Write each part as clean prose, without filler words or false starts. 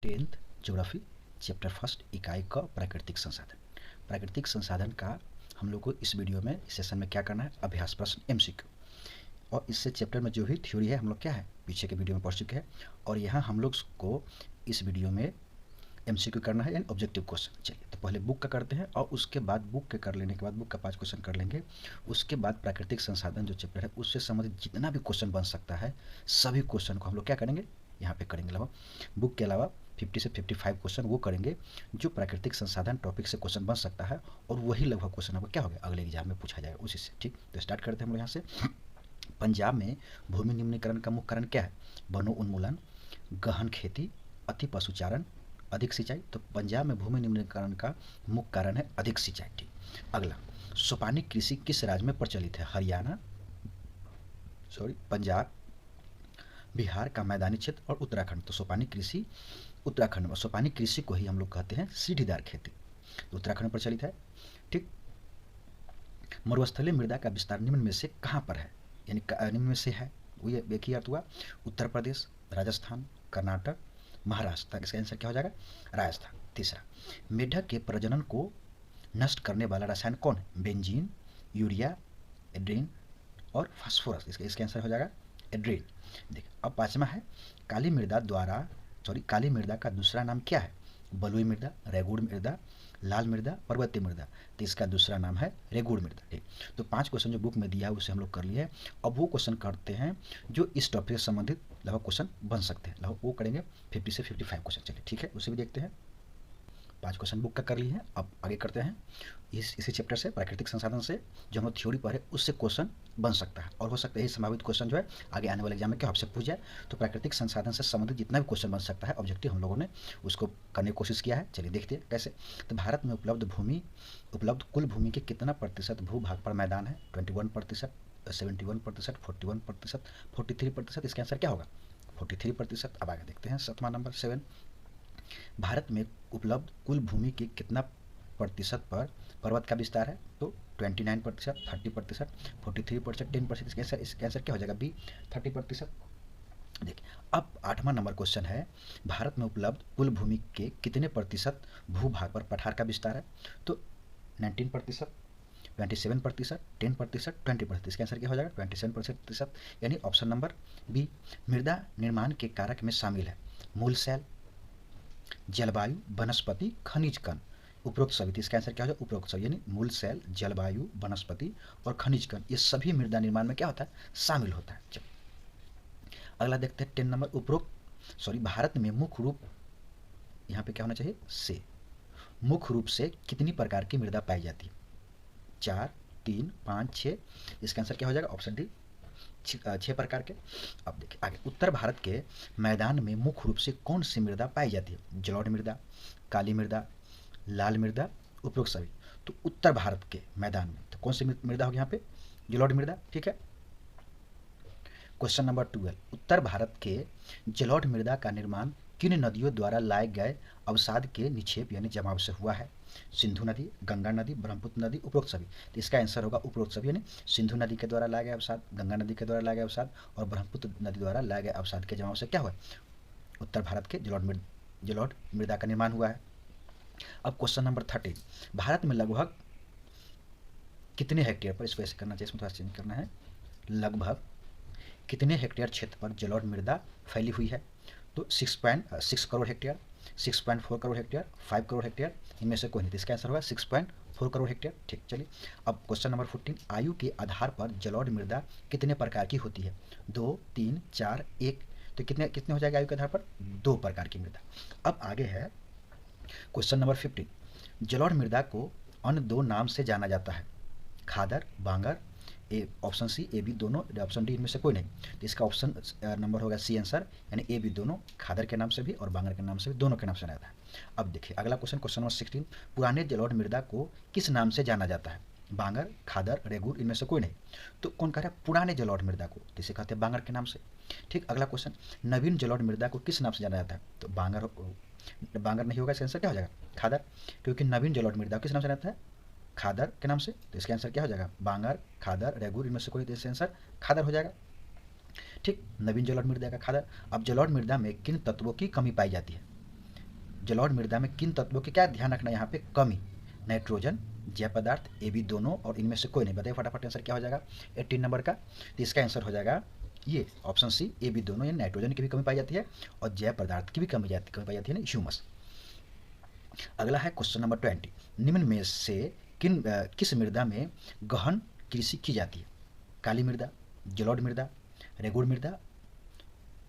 10th geography chapter first इकाई क प्राकृतिक संसाधन। प्राकृतिक संसाधन का हम लोग को इस वीडियो में इस सेशन में क्या करना है, अभ्यास प्रश्न एमसीक्यू। और इससे चैप्टर में जो भी थ्योरी है हम लोग क्या है पीछे के वीडियो में पढ़ चुके हैं, और यहाँ हम लोग को इस वीडियो में एमसीक्यू करना है यानी ऑब्जेक्टिव क्वेश्चन। चलिए तो पहले बुक का करते हैं और उसके बाद बुक के कर लेने के बाद बुक का 5 क्वेश्चन कर लेंगे। उसके बाद प्राकृतिक संसाधन जो चैप्टर है उससे संबंधित जितना भी क्वेश्चन बन सकता है सभी क्वेश्चन को हम लोग क्या करेंगे यहाँ पे करेंगे। लगभग बुक के अलावा 50 से 55 क्वेश्चन वो करेंगे जो प्राकृतिक संसाधन टॉपिक से क्वेश्चन बन सकता है, और वही लगभग क्वेश्चन आपको क्या हो गया अगले एग्जाम में पूछा जाएगा उसी से। ठीक, तो स्टार्ट करते हैं हम लोग यहाँ से। पंजाब में भूमि निम्नीकरण का मुख्य कारण क्या है? वनों उन्मूलन, गहन खेती, अति पशुचारण, अधिक सिंचाई। तो पंजाब में भूमि निम्नीकरण का मुख्य कारण है अधिक सिंचाई। ठीक, अगला, सोपानी कृषि किस राज्य में प्रचलित है? हरियाणा, पंजाब, बिहार का मैदानी क्षेत्र और उत्तराखंड। तो सोपानी कृषि उत्तराखंड में, सोपानी कृषि को ही हम लोग कहते हैं सीढ़ीदार खेती, तो उत्तराखंड में प्रचलित है। ठीक, मरुस्थलीय मृदा का विस्तार निम्न में से कहाँ पर है? यानी निम्न में से है वो ये एक ही अर्थ हुआ, उत्तर प्रदेश, राजस्थान, कर्नाटक, महाराष्ट्र। इसका आंसर क्या हो जाएगा? राजस्थान। तीसरा, मेढक के प्रजनन को नष्ट करने वाला रसायन कौन है? बेंजीन, यूरिया, एड्रीन और फास्फोरस। इसका आंसर हो जाएगा एड्रीन। देखिए अब पांचवा है, काली मृदा का दूसरा नाम क्या है? बलुई मृदा, रेगुड़ मृदा, लाल मृदा, पर्वतीय मृदा। तो इसका दूसरा नाम है रेगुड़ मृदा। ठीक, तो 5 क्वेश्चन जो बुक में दिया है उसे हम लोग कर लिए। अब वो क्वेश्चन करते हैं जो इस टॉपिक से संबंधित लगभग क्वेश्चन बन सकते हैं, लगभग वो करेंगे 50 से 55 क्वेश्चन। चलिए ठीक है, उसे भी देखते हैं। 5 क्वेश्चन बुक का कर लिए हैं, अब आगे करते हैं इसी चैप्टर से, प्राकृतिक संसाधन से जो हम लोग थ्योरी पढ़े उससे क्वेश्चन बन सकता है, और हो सकता है यही संभावित क्वेश्चन जो है आगे आने वाले एग्जाम में क्या आपसे पूछ जाए। तो प्राकृतिक संसाधन से संबंधित जितना भी क्वेश्चन बन सकता है ऑब्जेक्टिव हम लोगों ने उसको करने की कोशिश किया है। चलिए देखते हैं कैसे। तो भारत में उपलब्ध कुल भूमि के कितना प्रतिशत भूभाग पर मैदान है? 21%, 71%, 41%, 43%। इसका आंसर क्या होगा? 43%। अब आगे देखते हैं 7वां नंबर 7। भारत में उपलब्ध कुल भूमि के कितना प्रतिशत पर पर्वत का विस्तार है? तो 29%, 30%, 43%, 10%। इसका आंसर क्या हो जाएगा? बी, 30%। देखिए अब 8वां नंबर क्वेश्चन है, भारत में उपलब्ध कुल भूमि के कितने प्रतिशत भूभाग पर पठार का विस्तार है? तो 19%, 27%, 10%, 20%। इसका आंसर क्या हो जाएगा? 27%। यानी ऑप्शन नंबर बी मृदा निर्माण के कारक में शामिल है मूल शैल, जलवायु, वनस्पति, खनिज कण, उपरोक्त सभी। इसका आंसर क्या हो जाएगा? उपरोक्त सभी, यानी मूल शैल, जलवायु, वनस्पति और खनिज कण, ये सभी मृदा निर्माण में क्या होता है? शामिल होता है। चलिए अगला देखते हैं 10 नंबर। भारत में मुख्य रूप, यहाँ पे क्या होना चाहिए? से, मुख्य रूप से कितनी प्रकार की मृदा पाई जाती है? 4, 3, 5, 6। इसका आंसर क्या हो जाएगा? ऑप्शन डी, 6 प्रकार के। अब देखिए आगे, उत्तर भारत के मैदान में मुख्य रूप से कौन सी मृदा पाई जाती है? जलोढ़ मृदा, काली मृदा, लाल मृदा, उपरोक्त सभी। तो उत्तर भारत के मैदान में तो कौन सी मृदा होगी यहाँ पे? जलोढ़ मृदा। ठीक है, क्वेश्चन नंबर 12, उत्तर भारत के जलोढ़ मृदा का निर्माण किन नदियों द्वारा लाए गए अवसाद के निक्षेप यानी जमाव से हुआ है? सिंधु नदी, गंगा नदी, ब्रह्मपुत्र नदी, उपरोक्त सभी। तो इसका आंसर होगा उपरोक्त सभी, यानी सिंधु नदी के द्वारा लाया गया अवसाद, गंगा नदी के द्वारा लाया गया अवसाद और ब्रह्मपुत्र नदी द्वारा लाए गए अवसाद के जमाव से क्या हुआ? उत्तर भारत के जलोढ़ मृदा का निर्माण हुआ है। अब क्वेश्चन नंबर 13, भारत में लगभग कितने हेक्टेयर पर, इसको ऐसे करना चाहिए, इसमें थोड़ा चेंज करना है, लगभग कितने हेक्टेयर क्षेत्र पर जलोढ़ मृदा फैली हुई है? तो 6.6 crore hectare, 6.4 crore hectare, 5 crore hectare, इनमें से कोई नहीं। इसका आंसर होगा 6.4 करोड़ हेक्टेयर। ठीक, चलिए अब क्वेश्चन नंबर 14, आयु के आधार पर जलोढ़ मृदा कितने प्रकार की होती है? 2, 3, 4, 1। तो कितने कितने हो जाएगा आयु के आधार पर? 2 प्रकार की मृदा। अब आगे है क्वेश्चन नंबर 15, जलोढ़ मृदा को अन्य 2 नाम से जाना जाता है, खादर, बांगर। ए, ऑप्शन सी, ए, बी दोनों, ऑप्शन डी इनमें से कोई नहीं। तो इसका ऑप्शन नंबर होगा सी आंसर, यानी ए, बी दोनों, खादर के नाम से भी और बांगर के नाम से भी, दोनों के नाम से जाता है। अब देखिए अगला क्वेश्चन नंबर 16, पुराने जलोढ़ मृदा को किस नाम से जाना जाता है? बांगर, खादर, रेगुर, इनमें से कोई नहीं। तो कौन कह रहा है पुराने जलोढ़ मृदा को? जिसे कहते हैं बांगर के नाम से। ठीक, अगला क्वेश्चन, नवीन जलोढ़ मृदा को किस नाम से जाना जाता है? तो बांगर नहीं होगा, इसका आंसर क्या हो जाएगा? खादर, क्योंकि नवीन जलोढ़ मृदा किस नाम से जाता है? खादर के नाम से। तो इसका आंसर क्या हो जाएगा? बांगर, खादर, रेगुर, इनमें से कोई, तो इसका आंसर खादर हो जाएगा। ठीक, नवीन जलोढ़ मृदा का खादर। अब जलोढ़ मृदा में किन तत्वों की कमी पाई जाती है? जलोढ़ मृदा में किन तत्वों के क्या ध्यान रखना है यहाँ पे? कमी, नाइट्रोजन, जैव पदार्थ, ए बी दोनों और इनमें से कोई नहीं। बताइए फटाफट आंसर क्या हो जाएगा 18 नंबर का? तो इसका आंसर हो जाएगा ये ऑप्शन सी, ए बी दोनों, यानी नाइट्रोजन की भी कमी पाई जाती है और जैव पदार्थ की भी कमी पाई जाती है ना, ह्यूमस। अगला है क्वेश्चन नंबर 20, निम्न में से किस मृदा में गहन कृषि की जाती है? काली मृदा, जलोढ़ मृदा, रेगुड़ मृदा,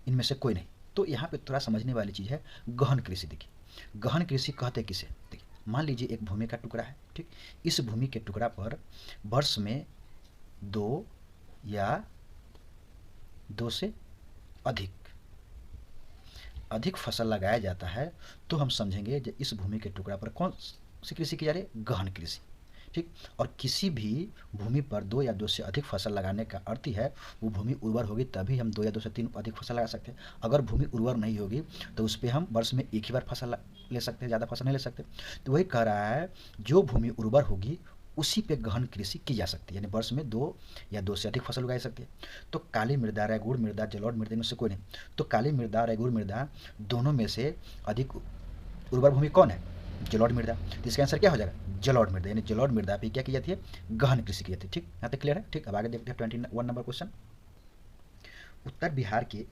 इनमें से कोई नहीं। तो यहाँ पे थोड़ा समझने वाली चीज़ है गहन कृषि। देखिए गहन कृषि कहते किसे? देखिए मान लीजिए एक भूमि का टुकड़ा है, ठीक, इस भूमि के टुकड़ा पर वर्ष में 2 या 2 से अधिक फसल लगाया जाता है, तो हम समझेंगे कि इस भूमि के टुकड़ा पर कौन सी कृषि की जा रही है? गहन कृषि, ठीक। और किसी भी भूमि पर 2 या 2 से अधिक फसल लगाने का अर्थ ही है वो भूमि उर्वर होगी, तभी हम 2 या 2 से 3 अधिक फसल लगा सकते हैं। अगर भूमि उर्वर नहीं होगी तो उस पर हम वर्ष में एक ही बार फसल ले सकते हैं, ज़्यादा फसल नहीं ले सकते। तो वही कह रहा है जो भूमि उर्वर होगी उसी पे गहन कृषि की जा सकती है, यानी वर्ष में 2 या 2 से अधिक फसल उगाई सकती है। तो काली मृदा, रेगुड़ मृदा, जलोढ़ मृदा में से कोई नहीं। तो काली मृदा, रेगुड़ मृदा दोनों में से अधिक उर्वर भूमि कौन है? जलोढ़ मृदा। तो इसका आंसर क्या हो जाएगा? जलोढ़ मृदा, यानी जलोढ़ मृदा पे क्या की जाती है? गहन कृषि की जाती है, ठीक। यहाँ तक क्लियर है? ठीक। अब आगे देखते हैं 21 नंबर क्वेश्चन। उत्तर बिहार के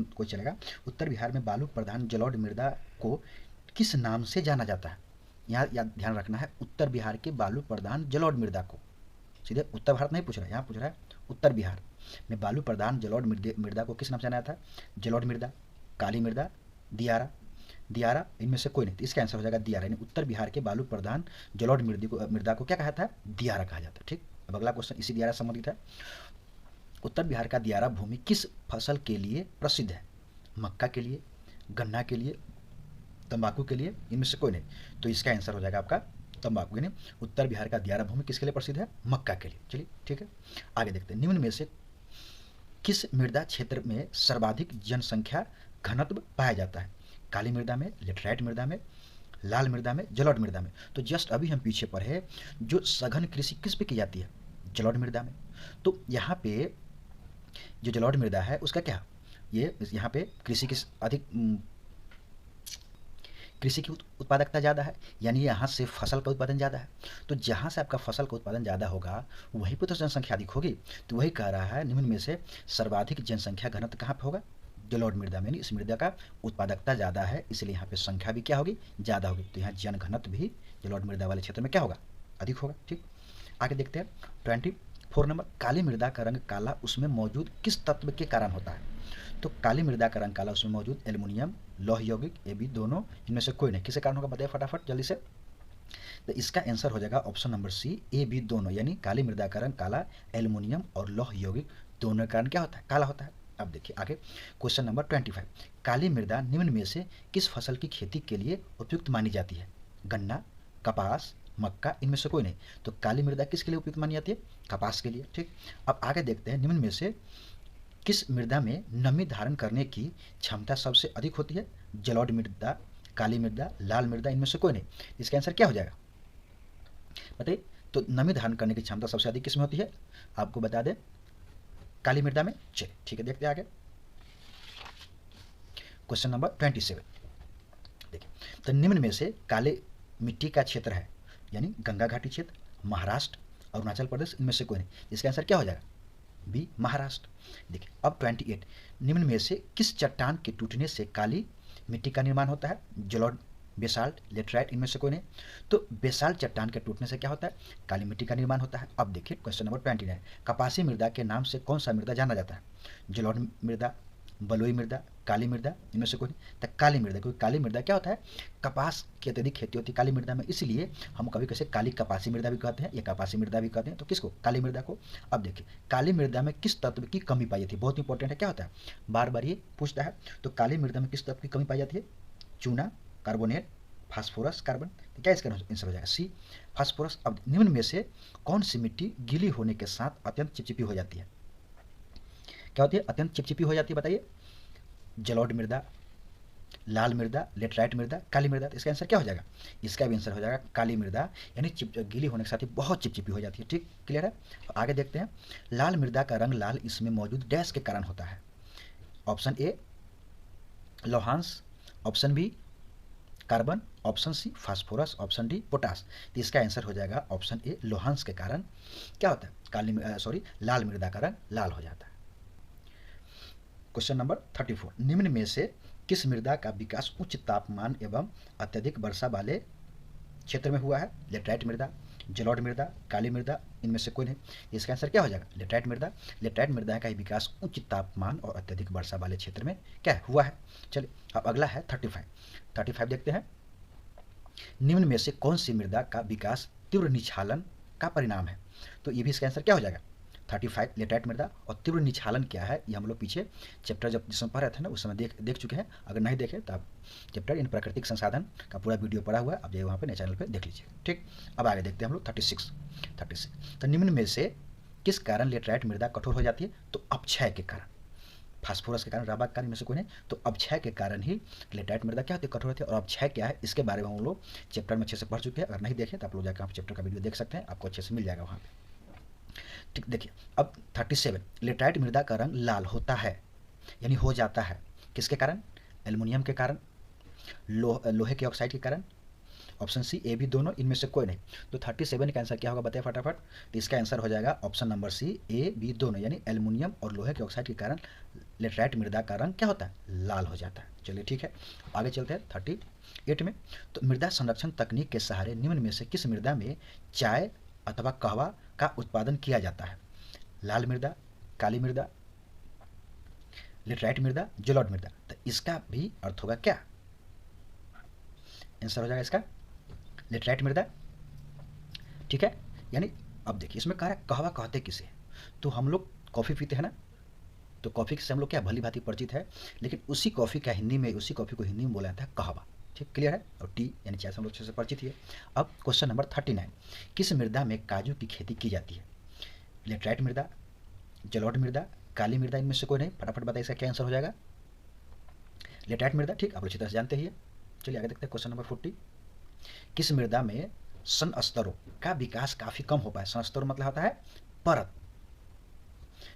कोई चलेगा। उत्तर बिहार में बालू प्रधान जलोढ़ मृदा को किस नाम से जाना जाता है? यहाँ ध्यान रखना है, उत्तर बिहार के बालू प्रधान जलोढ़ मृदा को, सीधे उत्तर भारत नहीं पूछ रहा है, यहाँ पूछ रहा है उत्तर बिहार में बालू प्रधान जलोढ़ मृदा को किस नाम से जाना जाता है? जलोढ़ मृदा, काली मृदा, दियारा, इनमें से कोई नहीं। तो इसका आंसर हो जाएगा दियारा, यानी उत्तर बिहार के बालू प्रधान जलोढ़ मृदा को क्या कहा जाता है? दियारा कहा जाता है, ठीक। अब अगला क्वेश्चन इसी दियारा से संबंधित है। उत्तर बिहार का दियारा भूमि किस फसल के लिए प्रसिद्ध है? मक्का के लिए, गन्ना के लिए, तंबाकू के लिए, इनमें से कोई नहीं। तो इसका आंसर हो जाएगा आपका तंबाकू, यानी उत्तर बिहार का दियारा भूमि किसके लिए प्रसिद्ध है? मक्का के लिए। चलिए ठीक है, आगे देखते हैं। निम्न में से किस मृदा क्षेत्र में सर्वाधिक जनसंख्या घनत्व पाया जाता है? काली मृदा में, लेटराइट मृदा में, लाल मृदा में, जलोढ़ मृदा में। तो जस्ट अभी हम पीछे पढ़े जो सघन कृषि किस पे की जाती है? जलोढ़ मृदा में। तो यहाँ पे जो जलोढ़ मृदा है उसका क्या, ये यहाँ पे कृषि की उत्पादकता ज़्यादा है, यानी यहाँ से फसल का उत्पादन ज़्यादा है। तो जहाँ से आपका फसल का उत्पादन ज़्यादा होगा वहीं पर तो जनसंख्या अधिक होगी। तो वही कह रहा है निम्न में से सर्वाधिक जनसंख्या घनत्व कहाँ पर होगा? जलोढ़ मृदा में, यानी इस मृदा का उत्पादकता ज़्यादा है, इसलिए यहाँ पे संख्या भी क्या होगी? ज़्यादा होगी। तो यहाँ जन घनत्व भी जलोढ़ मृदा वाले क्षेत्र में क्या होगा? अधिक होगा, ठीक। आगे देखते हैं 24 नंबर। काली मृदा का रंग काला उसमें मौजूद किस तत्व के कारण होता है? तो काली मृदा का रंग काला उसमें मौजूद एल्युमिनियम, लौह यौगिक, ए बी दोनों, इनमें से कोई नहीं। किसके कारण होगा? बताइए फटाफट जल्दी से। तो इसका आंसर हो जाएगा option number C, A B दोनों, यानी काली मृदा का रंग काला एल्युमिनियम और लौह यौगिक दोनों के कारण क्या होता है? काला होता है। अब देखिए आगे क्वेश्चन नंबर 25। काली मृदा निम्न में से किस फसल की खेती के लिए उपयुक्त मानी जाती है? गन्ना, कपास, मक्का, इनमें से कोई नहीं। तो काली मृदा किसके लिए उपयुक्त मानी जाती है? कपास के लिए, ठीक। अब आगे देखते हैं निम्न में से किस मृदा में नमी धारण करने की क्षमता सबसे अधिक होती है? जलोढ़ मृदा, काली मृदा, लाल मृदा, इनमें से कोई नहीं। इसका आंसर क्या हो जाएगा बताइए? तो नमी धारण करने की क्षमता सबसे अधिक किसमें होती है? आपको बता दें काली मृदा में। चलिए ठीक है, देखते हैं आगे क्वेश्चन नंबर 27। देखिए तो निम्न में से काले मिट्टी का क्षेत्र है, यानी गंगा घाटी क्षेत्र, महाराष्ट्र, अरुणाचल प्रदेश, इनमें से कोई नहीं। इसका आंसर क्या हो जाएगा? बी, महाराष्ट्र। देखिए अब 28। निम्न में से किस चट्टान के टूटने से काली मिट्टी का निर्माण होता है? जलोढ़, बेसाल्ट, लेटराइट, इनमें से कोई नहीं। तो बेसाल्ट चट्टान के टूटने से क्या होता है? काली मिट्टी का निर्माण होता है। अब देखिए क्वेश्चन नंबर 29। कपासी मृदा के नाम से कौन सा मृदा जाना जाता है? जलोढ़ मृदा, बलुई मृदा, काली मृदा, इनमें से कोई नहीं। तो काली मृदा, क्योंकि काली मृदा क्या होता है? कपास की अत्यधिक खेती होती है काली मृदा में, इसलिए हम कभी कैसे काली कपासी मृदा भी कहते हैं या कपासी मृदा भी कहते हैं। तो किसको? काली मृदा को। अब देखिए काली मृदा में किस तत्व की कमी पाई जाती है? बहुत इंपॉर्टेंट है, क्या होता है? बार बार ये पूछता है। तो काली मृदा में किस तत्व की कमी पाई जाती है? चूना, कार्बोनेट, फास्फोरस, कार्बन। तो क्या इसका आंसर हो जाएगा? सी, फास्फोरस। अब निम्न में से कौन सी मिट्टी गीली होने के साथ अत्यंत चिपचिपी हो जाती है? क्या होती है? अत्यंत चिपचिपी हो जाती है, बताइए। जलोढ़ मृदा, लाल मृदा, लेटराइट मृदा, काली मृदा। तो इसका आंसर क्या हो जाएगा? इसका भी आंसर हो जाएगा काली मृदा, यानी गीली होने के साथ ही बहुत चिपचिपी हो जाती है, ठीक। क्लियर है? आगे देखते हैं। लाल मृदा का रंग लाल इसमें मौजूद डैश के कारण होता है? ऑप्शन ए लौहांश, option B carbon, option C phosphorus, option D potash. तो इसका आंसर हो जाएगा ऑप्शन ए लोहांश के कारण क्या होता है, लाल मृदा का रंग लाल हो जाता है। क्वेश्चन नंबर 34, निम्न में से किस मृदा का विकास उच्च तापमान एवं अत्यधिक वर्षा वाले क्षेत्र में हुआ है? लेटराइट मृदा, जलोढ़ मृदा, काली मृदा, इनमें से कोई नहीं। इसका आंसर क्या हो जाएगा? लेटराइट मृदा। लेटराइट मृदा का विकास उच्च तापमान और अत्यधिक वर्षा वाले क्षेत्र में क्या हुआ है। चलिए अब अगला है 35 देखते हैं। निम्न में से कौन सी मृदा का विकास तीव्र निछालन का परिणाम है? तो ये भी इसका आंसर क्या हो जाएगा? 35 लेटराइट मृदा। और तीव्र निछालन क्या है ये हम लोग पीछे चैप्टर जब जिसमें पढ़ रहे थे ना उस समय देख चुके हैं। अगर नहीं देखे तो आप चैप्टर इन प्राकृतिक संसाधन का पूरा वीडियो पड़ा हुआ है, आप जाइए वहाँ पे नए चैनल पे देख लीजिए। ठीक, अब आगे देखते हैं हम लोग 36। तो निम्न में से किस कारण लेटराइट मृदा कठोर हो जाती है? तो अपक्षय के कारण, फास्फोरस के कारण, राबा के कारण, में से कोई नहीं। तो अपक्षय के कारण ही लेटराइट मृदा क्या होती है? कठोर होती है। और अपक्षय क्या है इसके बारे में हम लोग चैप्टर में अच्छे से पढ़ चुके हैं। अगर नहीं देखें तो आप लोग जाकर आप चैप्टर का वीडियो देख सकते हैं, आपको अच्छे से मिल जाएगा वहाँ पे। ठीक, देखिए अब 37, लेटराइट मृदा का रंग लाल होता है यानी हो जाता है किसके कारण? एल्युमिनियम के कारण, लोहे के ऑक्साइड के कारण, ऑप्शन सी ए बी दोनों, इनमें से कोई नहीं। तो 37 का आंसर क्या होगा बताइए फटाफट। तो इसका आंसर हो जाएगा option number C A B दोनों, यानी एल्युमिनियम और लोहे के ऑक्साइड के कारण लेटराइट मृदा का रंग क्या होता है? लाल हो जाता है। चलिए ठीक है, आगे चलते हैं 38 में। तो मृदा संरक्षण तकनीक के सहारे निम्न में से किस मृदा में चाय अथवा कहवा का उत्पादन किया जाता है? लाल मृदा, काली मृदा, लेटराइट मृदा, जलोढ़ मृदा। तो इसका भी अर्थ होगा क्या? आंसर हो जाएगा इसका लेटराइट मृदा। ठीक है, यानी अब देखिए इसमें कह रहा है कहवा कहते किसे? तो हम लोग कॉफ़ी पीते हैं ना, तो कॉफ़ी से हम लोग क्या भली भांति परिचित है, लेकिन उसी कॉफ़ी को हिंदी में बोला जाता है कहवा। ठीक, क्लियर है। और टी यानी चाय से हम लोग अच्छे से परिचित ही है। अब क्वेश्चन नंबर 39, किस मृदा में काजू की खेती की जाती है? लेटराइट मृदा, जलोढ़ मृदा, काली मृदा, इनमें से कोई नहीं। फटाफट बताइए इसका क्या आंसर हो जाएगा? लेटराइट मृदा। ठीक, आप अच्छी तरह से जानते ही है। चलिए आगे देखते हैं क्वेश्चन नंबर 40, किस मृदा में सन स्तरों का विकास काफी कम हो पाया? सन स्तर मतलब होता है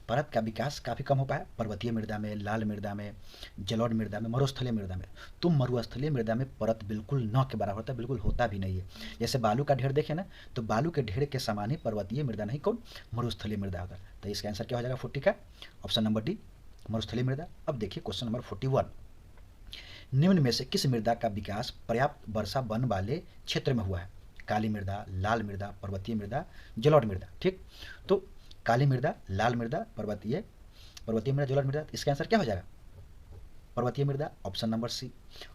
परत का विकास काफी कम हो पाया। पर्वतीय मृदा में, लाल मृदा में, जलोढ़ मृदा में, मरुस्थलीय मृदा में। तो मरुस्थलीय मृदा में परत बिल्कुल न के बराबर होता है, बिल्कुल होता भी नहीं है। जैसे बालू का ढेर देखे ना, तो बालू के ढेर के समान ही पर्वतीय मृदा नहीं कौन? मरुस्थलीय मृदा होता है। तो इसका आंसर क्या हो जाएगा 40 का? ऑप्शन नंबर डी मरुस्थलीय मृदा। अब देखिए क्वेश्चन नंबर 41, निम्न में से किस मृदा का विकास पर्याप्त वर्षा वन वाले क्षेत्र में हुआ है? काली मृदा, लाल मृदा, पर्वतीय मृदा, जलोढ़ मृदा। ठीक, तो काली मृदा, लाल मृदा, पर्वतीय मृदा, जलोढ़ मृदा। इसका आंसर क्या हो जाएगा? पर्वतीय मृदा, option number C.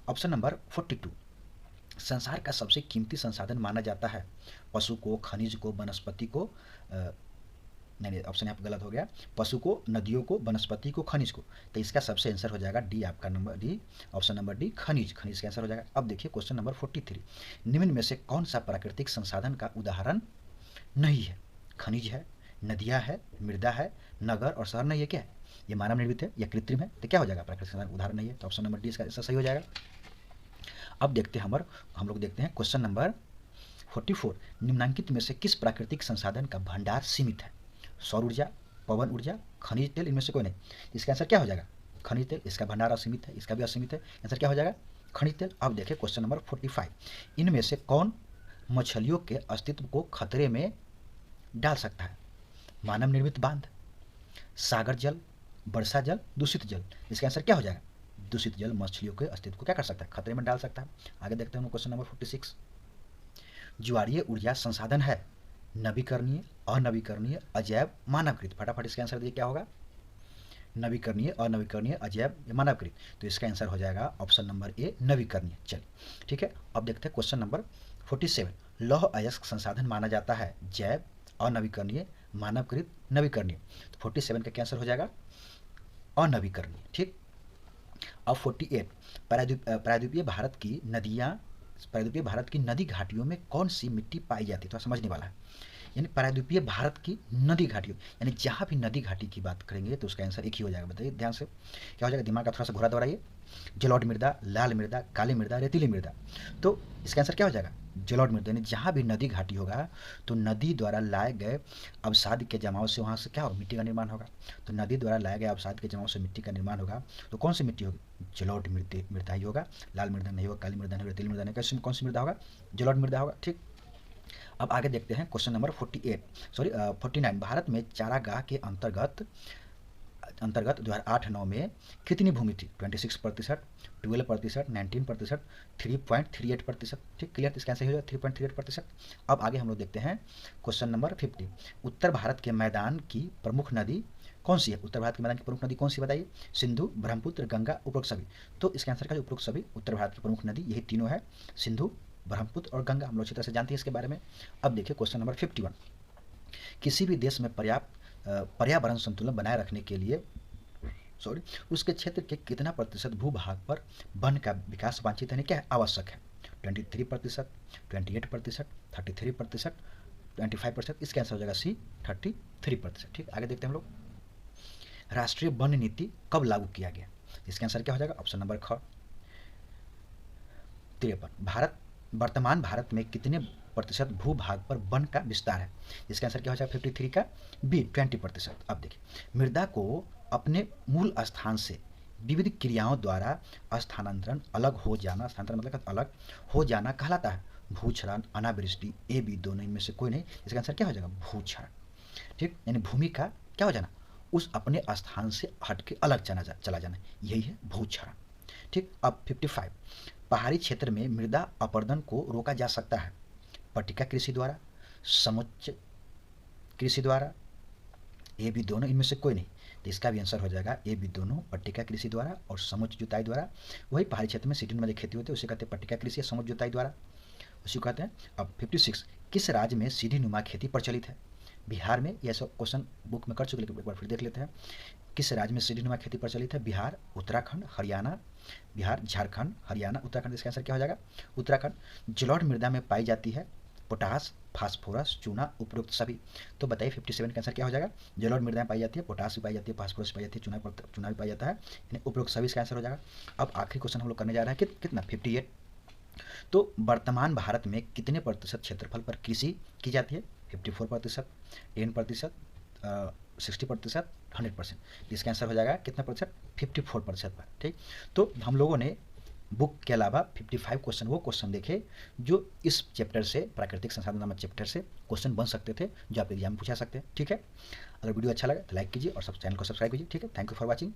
Option number 42, संसार का सबसे कीमती संसाधन माना जाता है पशु को, खनिज को, वनस्पति को, नहीं ऑप्शन यहाँ पर गलत हो गया, पशु को, नदियों को, वनस्पति को, खनिज को। तो इसका सबसे आंसर हो जाएगा डी, आपका number D, option number D खनिज का आंसर हो जाएगा। अब देखिए क्वेश्चन नंबर 43, निम्न में से कौन सा प्राकृतिक संसाधन का उदाहरण नहीं है? खनिज है, नदियाँ है, मृदा है, नगर और शहर नहीं है। क्या है ये? मानव निर्मित है या कृत्रिम है। तो क्या हो जाएगा? प्राकृतिक संसाधन उदाहरण नहीं है। तो ऑप्शन नंबर डी इसका सही हो जाएगा। अब देखते हैं हम लोग देखते हैं क्वेश्चन नंबर 44, निम्नलिखित में से किस प्राकृतिक संसाधन का भंडार सीमित है? सौर ऊर्जा, पवन ऊर्जा, खनिज तेल, इनमें से कोई नहीं। इसका आंसर क्या हो जाएगा? खनिज तेल। इसका भंडार असीमित है, इसका भी असीमित है। आंसर क्या हो जाएगा? खनिज तेल। अब देखिए क्वेश्चन नंबर 45, इनमें से कौन मछलियों के अस्तित्व को खतरे में डाल सकता है? मानव निर्मित बांध, सागर जल, वर्षा जल, दूषित जल। इसका आंसर क्या हो जाएगा? दूषित जल मछलियों के अस्तित्व को क्या कर सकता है? खतरे में डाल सकता है। आगे देखते हैं क्वेश्चन नंबर 46, ज्वारीय ऊर्जा संसाधन है नवीकरणीय, अनवीकरणीय, अजैव, मानवकृत। फटाफट इसका आंसर देखिए क्या होगा? नवीकरणीय, अनवीकरणीय, अजैव या मानवकृत। तो इसका आंसर हो जाएगा ऑप्शन नंबर ए नवीकरणीय। चलिए ठीक है, अब देखते हैं क्वेश्चन नंबर 47, लौह अयस्क संसाधन माना जाता है जैव, अनवीकरणीय, मानवकृत, नवीकरणीय। तो 47 का क्या आंसर हो जाएगा? अनवीकरणीय। ठीक, अब 48, प्रायद्वीपीय भारत की नदी घाटियों में कौन सी मिट्टी पाई जाती है? तो समझने वाला है, यानी प्रायद्वीपीय भारत की नदी घाटियों, यानी जहाँ भी नदी घाटी की बात करेंगे तो उसका आंसर एक ही हो जाएगा। बताइए ध्यान से क्या हो जाएगा? दिमाग का थोड़ा सा घुरा दौड़ाइए। जलोढ़ मृदा, लाल मृदा, काली मृदा, रेतीली मृदा। तो इसका आंसर क्या हो जाएगा? जलोढ़ मृदा। यानी जहाँ भी नदी घाटी होगा तो नदी द्वारा लाए गए अवसाद के जमाव से वहाँ से क्या होगा? मिट्टी का निर्माण होगा। तो नदी द्वारा लाए गए अवसाद के जमाव से मिट्टी का निर्माण होगा। तो कौन सी मिट्टी होगी? जलोढ़ मृदा ही होगा। लाल मृदा नहीं होगा, काली मृदा नहीं होगा, रेतीली मृदा नहीं, कैसे कौन सी मृदा होगा? जलोढ़ मृदा होगा। ठीक, अब आगे देखते हैं क्वेश्चन नंबर 49। भारत में चारागाह के अंतर्गत 2008-9 में कितनी भूमि थी? 26%, 12%, 19%, 3.38%। ठीक, क्लियर? इसका आंसर हो जाएगा 3.38%। अब आगे हम लोग देखते हैं क्वेश्चन नंबर 50। उत्तर भारत के मैदान की प्रमुख नदी कौन सी है? उत्तर भारत के मैदान की प्रमुख नदी कौन सी बताइए? सिंधु, ब्रह्मपुत्र, गंगा, उपरोक्त सभी। तो इसके आंसर का जो उपरोक्त सभी, उत्तर भारत की प्रमुख नदी यही तीनों है, सिंधु, ब्रह्मपुत्र और गंगा। हम लोग अच्छी तरह से जानते हैं इसके बारे में। अब देखिए क्वेश्चन नंबर 51। किसी भी देश में पर्यावरण संतुलन बनाए रखने के लिए उसके क्षेत्र के कितना प्रतिशत भूभाग पर वन का विकास वांछित है, क्या है? आवश्यक है? 23%, 28%, 33%, 25%। इसका आंसर हो जाएगा सी, 33%। ठीक, आगे देखते हैं हम लोग। राष्ट्रीय वन नीति कब लागू किया गया? इसका आंसर क्या हो जाएगा? ऑप्शन नंबर ख, 53। वर्तमान भारत में कितने प्रतिशत भूभाग पर वन का विस्तार है? इसका आंसर क्या हो जाएगा? 53 का बी, 20%। अब देखिए, मृदा को अपने मूल स्थान से विविध क्रियाओं द्वारा स्थानांतरण अलग हो जाना, स्थानांतरण मतलब अलग हो जाना कहलाता है भूक्षरण, अनावृष्टि, ए बी दोनों इनमें से कोई नहीं। इसका आंसर क्या हो जाएगा? भूक्षरण। ठीक, यानी भूमि का क्या हो जाना? उस अपने स्थान से हट के अलग चला जाना, यही है भूक्षरण। ठीक, अब 55। पहाड़ी क्षेत्र में मृदा अपरदन को रोका जा सकता है पट्टिका कृषि द्वारा, समुच्च कृषि द्वारा, ए बी दोनों इनमें से कोई नहीं। तो इसका भी आंसर हो जाएगा ए बी दोनों, पट्टिका कृषि द्वारा और समुच्च जुताई द्वारा। वही पहाड़ी क्षेत्र में सीढ़ी वाली खेती होती है उसे कहते हैं पट्टिका कृषि या समुच्च जुताई द्वारा, उसी को कहते हैं। अब 56। किस राज्य में सीढ़ी नुमा खेती प्रचलित है? बिहार में। यह सब क्वेश्चन बुक में कर चुके, लेकिन एक बार फिर देख लेते हैं। किस राज्य में सीढ़ी नुमा खेती प्रचलित है? बिहार, उत्तराखंड, हरियाणा, बिहार, झारखंड, हरियाणा, उत्तराखंड। इसका आंसर क्या हो जाएगा? उत्तराखंड। जलोढ़ मृदा में पाई जाती है पोटास, फास्फोरस, चूना, उपरोक्त सभी। तो बताइए 57 का आंसर क्या हो जाएगा? जलोढ़ मृदा में पाई जाती है, पोटास भी पाई जाती है, फास्फोरस पाई जाती है, चूना भी पाया जाता है, यानी उपरोक्त सभी इसका आंसर हो जाएगा। अब आखिरी क्वेश्चन हम लोग करने जा रहे हैं कितना? 58। तो वर्तमान भारत में कितने प्रतिशत क्षेत्रफल पर कृषि की जाती है? 54%, 10%, 60%, 100%। इसका आंसर हो जाएगा कितना प्रतिशत? 54% पर। ठीक, तो हम लोगों ने बुक के अलावा 55 क्वेश्चन वो क्वेश्चन देखे जो इस चैप्टर से, प्राकृतिक संसाधन नामक चैप्टर से क्वेश्चन बन सकते थे, जो आप एग्जाम में पूछा सकते हैं। ठीक है, अगर वीडियो अच्छा लगा तो लाइक कीजिए और चैनल को सब्सक्राइब कीजिए। ठीक है, थैंक यू फॉर वॉचिंग।